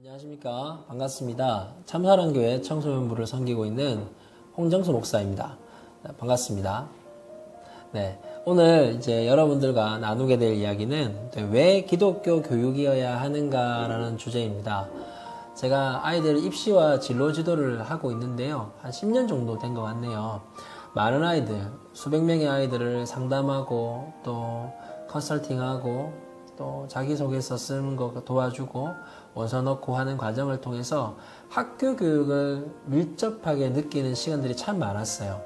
안녕하십니까. 반갑습니다. 참사랑교회 청소년부를 섬기고 있는 홍정수 목사입니다. 반갑습니다. 네, 오늘 이제 여러분들과 나누게 될 이야기는 왜 기독교 교육이어야 하는가라는 주제입니다. 제가 아이들 입시와 진로 지도를 하고 있는데요. 한 10년 정도 된 것 같네요. 많은 아이들, 수백 명의 아이들을 상담하고 또 컨설팅하고 또 자기소개서 쓰는 거 도와주고 원서 넣고 하는 과정을 통해서 학교 교육을 밀접하게 느끼는 시간들이 참 많았어요.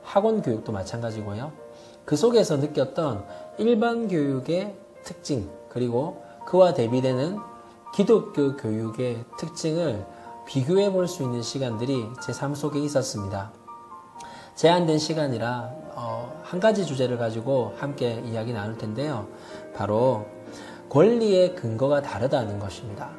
학원 교육도 마찬가지고요. 그 속에서 느꼈던 일반 교육의 특징, 그리고 그와 대비되는 기독교 교육의 특징을 비교해 볼 수 있는 시간들이 제 삶 속에 있었습니다. 제한된 시간이라 한 가지 주제를 가지고 함께 이야기 나눌 텐데요. 바로 권리의 근거가 다르다는 것입니다.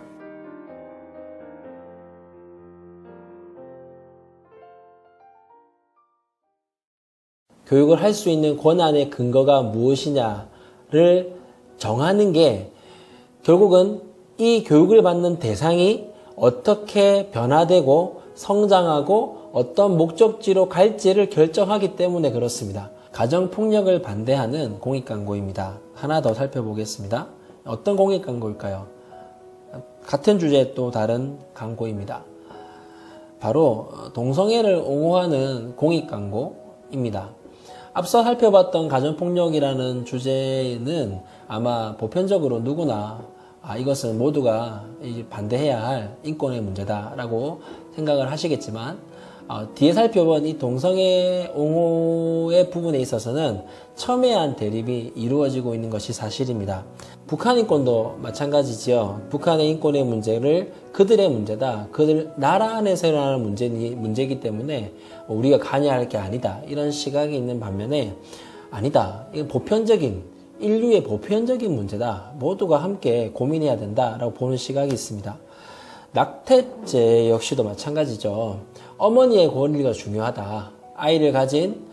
교육을 할 수 있는 권한의 근거가 무엇이냐를 정하는 게 결국은 이 교육을 받는 대상이 어떻게 변화되고 성장하고 어떤 목적지로 갈지를 결정하기 때문에 그렇습니다. 가정폭력을 반대하는 공익광고입니다. 하나 더 살펴보겠습니다. 어떤 공익광고일까요? 같은 주제의 또 다른 광고입니다. 바로 동성애를 옹호하는 공익광고입니다. 앞서 살펴봤던 가정폭력이라는 주제는 아마 보편적으로 누구나 이것은 모두가 반대해야 할 인권의 문제다라고 생각을 하시겠지만 뒤에 살펴본 이 동성애 옹호의 부분에 있어서는 첨예한 대립이 이루어지고 있는 것이 사실입니다. 북한 인권도 마찬가지지요. 북한의 인권의 문제를 그들의 문제다, 그들 나라 안에서 일어나는 문제이기 때문에 우리가 관여할 게 아니다, 이런 시각이 있는 반면에 아니다, 이건 보편적인 인류의 보편적인 문제다, 모두가 함께 고민해야 된다라고 보는 시각이 있습니다. 낙태죄 역시도 마찬가지죠. 어머니의 권리가 중요하다, 아이를 가진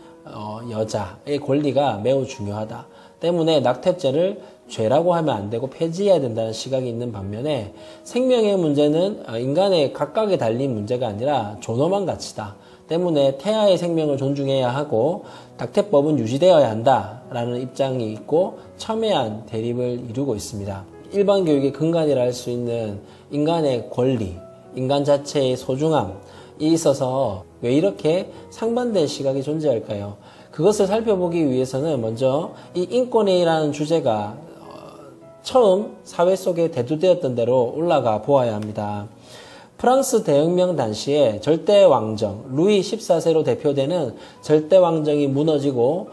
여자의 권리가 매우 중요하다 때문에 낙태죄를 죄라고 하면 안 되고 폐지해야 된다는 시각이 있는 반면에 생명의 문제는 인간의 각각에 달린 문제가 아니라 존엄한 가치다 때문에 태아의 생명을 존중해야 하고 낙태법은 유지되어야 한다라는 입장이 있고 첨예한 대립을 이루고 있습니다. 일반 교육의 근간이라 할 수 있는 인간의 권리, 인간 자체의 소중함이 있어서 왜 이렇게 상반된 시각이 존재할까요? 그것을 살펴보기 위해서는 먼저 이 인권이라는 주제가 처음 사회 속에 대두되었던 대로 올라가 보아야 합니다. 프랑스 대혁명 당시에 절대왕정, 루이 14세로 대표되는 절대왕정이 무너지고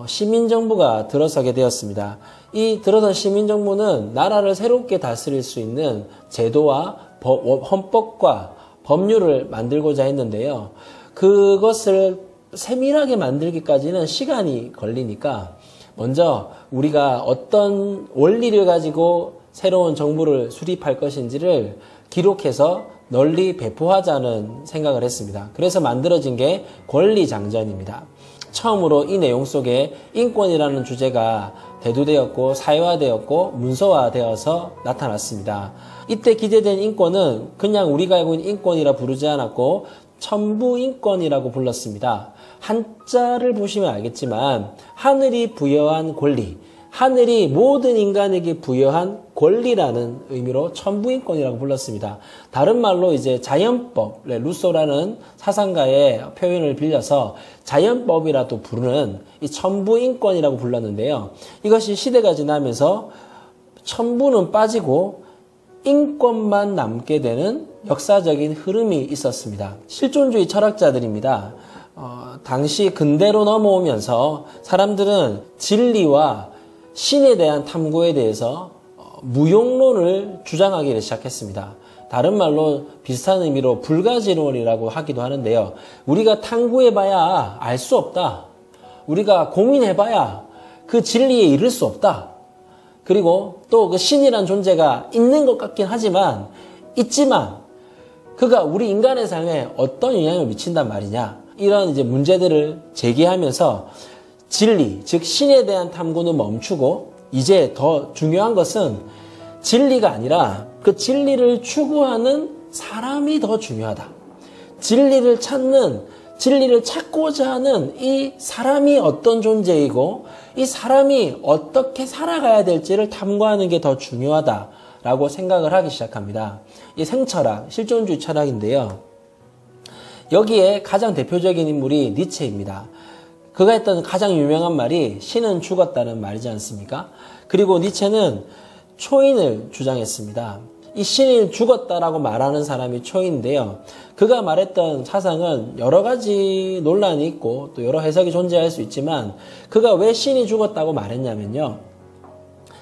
시민정부가 들어서게 되었습니다. 이 들어선 시민정부는 나라를 새롭게 다스릴 수 있는 제도와 헌법과 법률을 만들고자 했는데요. 그것을 세밀하게 만들기까지는 시간이 걸리니까 먼저 우리가 어떤 원리를 가지고 새로운 정부를 수립할 것인지를 기록해서 널리 배포하자는 생각을 했습니다. 그래서 만들어진 게 권리장전입니다. 처음으로 이 내용 속에 인권이라는 주제가 대두되었고 사회화되었고 문서화되어서 나타났습니다. 이때 기재된 인권은 그냥 우리가 알고 있는 인권이라 부르지 않았고 천부인권이라고 불렀습니다. 한자를 보시면 알겠지만 하늘이 부여한 권리, 하늘이 모든 인간에게 부여한 권리라는 의미로 천부인권이라고 불렀습니다. 다른 말로 이제 자연법, 루소라는 사상가의 표현을 빌려서 자연법이라도 부르는 이 천부인권이라고 불렀는데요. 이것이 시대가 지나면서 천부는 빠지고 인권만 남게 되는 역사적인 흐름이 있었습니다. 실존주의 철학자들입니다. 당시 근대로 넘어오면서 사람들은 진리와 신에 대한 탐구에 대해서 무용론을 주장하기 시작했습니다. 다른 말로 비슷한 의미로 불가지론이라고 하기도 하는데요. 우리가 탐구해봐야 알 수 없다. 우리가 고민해봐야 그 진리에 이를 수 없다. 그리고 또 그 신이란 존재가 있는 것 같긴 하지만 있지만 그가 우리 인간의 삶에 어떤 영향을 미친단 말이냐, 이런 이제 문제들을 제기하면서 진리, 즉 신에 대한 탐구는 멈추고 이제 더 중요한 것은 진리가 아니라 그 진리를 추구하는 사람이 더 중요하다. 진리를 찾고자 하는 이 사람이 어떤 존재이고 이 사람이 어떻게 살아가야 될지를 탐구하는 게 더 중요하다라고 생각을 하기 시작합니다. 이 생철학, 실존주의 철학인데요. 여기에 가장 대표적인 인물이 니체입니다. 그가 했던 가장 유명한 말이 신은 죽었다는 말이지 않습니까? 그리고 니체는 초인을 주장했습니다. 이 신이 죽었다라고 말하는 사람이 초인인데요. 그가 말했던 사상은 여러 가지 논란이 있고 또 여러 해석이 존재할 수 있지만 그가 왜 신이 죽었다고 말했냐면요.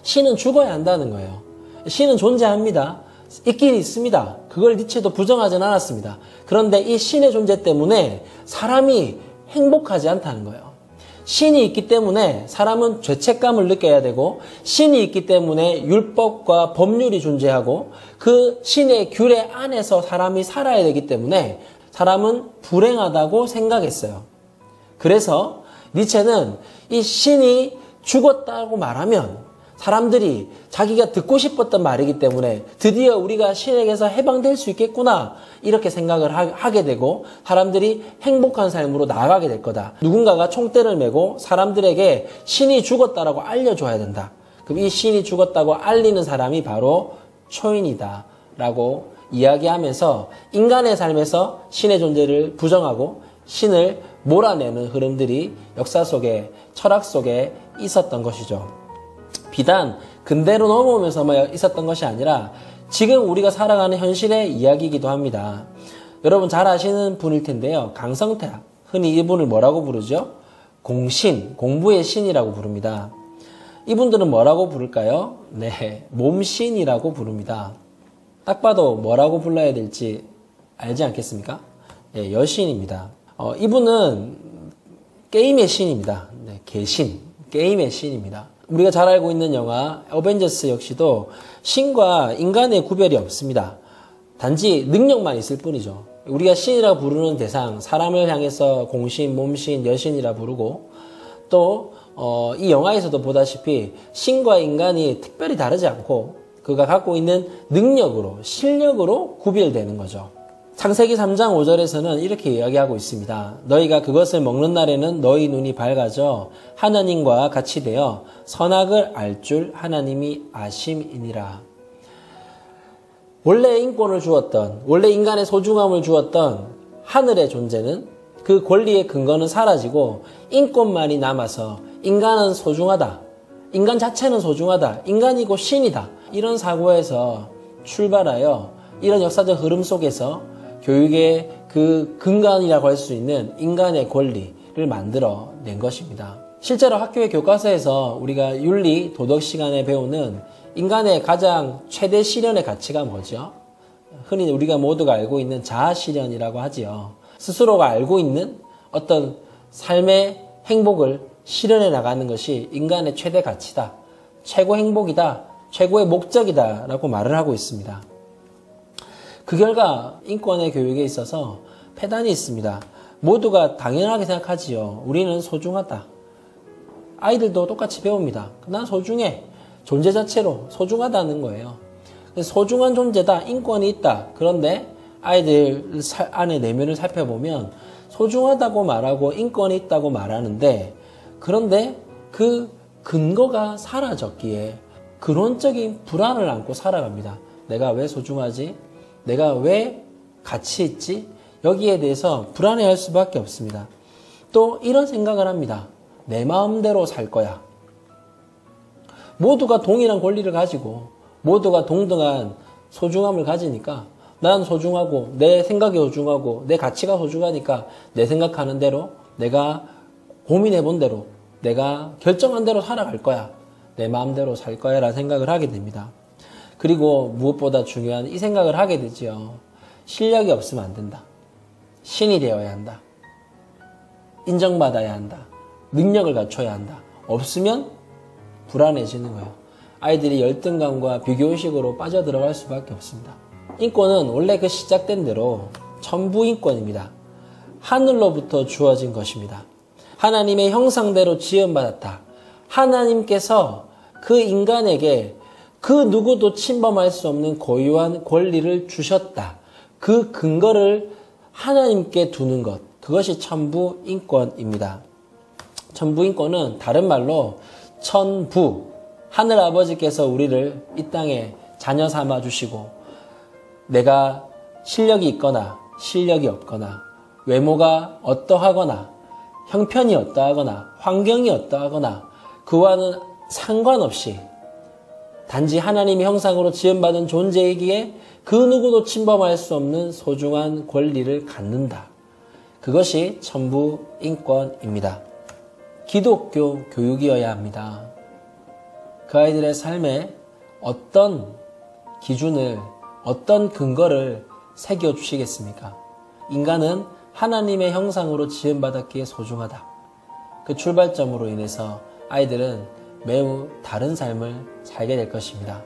신은 죽어야 한다는 거예요. 신은 존재합니다. 있긴 있습니다. 그걸 니체도 부정하진 않았습니다. 그런데 이 신의 존재 때문에 사람이 행복하지 않다는 거예요. 신이 있기 때문에 사람은 죄책감을 느껴야 되고 신이 있기 때문에 율법과 법률이 존재하고 그 신의 규례 안에서 사람이 살아야 되기 때문에 사람은 불행하다고 생각했어요. 그래서 니체는 이 신이 죽었다고 말하면 사람들이 자기가 듣고 싶었던 말이기 때문에 드디어 우리가 신에게서 해방될 수 있겠구나 이렇게 생각을 하게 되고 사람들이 행복한 삶으로 나아가게 될 거다. 누군가가 총대를 메고 사람들에게 신이 죽었다라고 알려줘야 된다. 그럼 이 신이 죽었다고 알리는 사람이 바로 초인이다 라고 이야기하면서 인간의 삶에서 신의 존재를 부정하고 신을 몰아내는 흐름들이 역사 속에 철학 속에 있었던 것이죠. 비단 근대로 넘어오면서만 있었던 것이 아니라 지금 우리가 살아가는 현실의 이야기이기도 합니다. 여러분 잘 아시는 분일 텐데요. 강성태학, 흔히 이분을 뭐라고 부르죠? 공신, 공부의 신이라고 부릅니다. 이분들은 뭐라고 부를까요? 네, 몸신이라고 부릅니다. 딱 봐도 뭐라고 불러야 될지 알지 않겠습니까? 네, 여신입니다. 이분은 게임의 신입니다. 네, 개신, 게임의 신입니다. 우리가 잘 알고 있는 영화 어벤져스 역시도 신과 인간의 구별이 없습니다. 단지 능력만 있을 뿐이죠. 우리가 신이라 부르는 대상, 사람을 향해서 공신, 몸신, 여신이라 부르고 또 이 영화에서도 보다시피 신과 인간이 특별히 다르지 않고 그가 갖고 있는 능력으로, 실력으로 구별되는 거죠. 창세기 3장 5절에서는 이렇게 이야기하고 있습니다. 너희가 그것을 먹는 날에는 너희 눈이 밝아져 하나님과 같이 되어 선악을 알 줄 하나님이 아심이니라. 원래 인권을 주었던, 원래 인간의 소중함을 주었던 하늘의 존재는 그 권리의 근거는 사라지고 인권만이 남아서 인간은 소중하다. 인간 자체는 소중하다. 인간이고 신이다. 이런 사고에서 출발하여 이런 역사적 흐름 속에서 교육의 그 근간이라고 할 수 있는 인간의 권리를 만들어 낸 것입니다. 실제로 학교의 교과서에서 우리가 윤리, 도덕 시간에 배우는 인간의 가장 최대 실현의 가치가 뭐죠? 흔히 우리가 모두가 알고 있는 자아 실현이라고 하지요. 스스로가 알고 있는 어떤 삶의 행복을 실현해 나가는 것이 인간의 최대 가치다. 최고 행복이다. 최고의 목적이다. 라고 말을 하고 있습니다. 그 결과 인권의 교육에 있어서 폐단이 있습니다. 모두가 당연하게 생각하지요. 우리는 소중하다. 아이들도 똑같이 배웁니다. 난 소중해. 존재 자체로 소중하다는 거예요. 소중한 존재다. 인권이 있다. 그런데 아이들 안의 내면을 살펴보면 소중하다고 말하고 인권이 있다고 말하는데 그런데 그 근거가 사라졌기에 근원적인 불안을 안고 살아갑니다. 내가 왜 소중하지? 내가 왜 가치 있지? 여기에 대해서 불안해할 수밖에 없습니다. 또 이런 생각을 합니다. 내 마음대로 살 거야. 모두가 동일한 권리를 가지고 모두가 동등한 소중함을 가지니까 난 소중하고 내 생각이 소중하고 내 가치가 소중하니까 내 생각하는 대로 내가 고민해 본 대로 내가 결정한 대로 살아갈 거야. 내 마음대로 살 거야 라는 생각을 하게 됩니다. 그리고 무엇보다 중요한 이 생각을 하게 되지요. 실력이 없으면 안 된다. 신이 되어야 한다. 인정받아야 한다. 능력을 갖춰야 한다. 없으면 불안해지는 거예요. 아이들이 열등감과 비교의식으로 빠져들어갈 수밖에 없습니다. 인권은 원래 그 시작된 대로 천부인권입니다. 하늘로부터 주어진 것입니다. 하나님의 형상대로 지음받았다. 하나님께서 그 인간에게 그 누구도 침범할 수 없는 고유한 권리를 주셨다. 그 근거를 하나님께 두는 것, 그것이 천부인권입니다. 천부인권은 다른 말로 천부, 하늘아버지께서 우리를 이 땅에 자녀 삼아 주시고 내가 실력이 있거나 실력이 없거나 외모가 어떠하거나 형편이 어떠하거나 환경이 어떠하거나 그와는 상관없이 단지 하나님의 형상으로 지음받은 존재이기에 그 누구도 침범할 수 없는 소중한 권리를 갖는다. 그것이 천부인권입니다. 기독교 교육이어야 합니다. 그 아이들의 삶에 어떤 기준을, 어떤 근거를 새겨주시겠습니까? 인간은 하나님의 형상으로 지음받았기에 소중하다. 그 출발점으로 인해서 아이들은 매우 다른 삶을 살게 될 것입니다.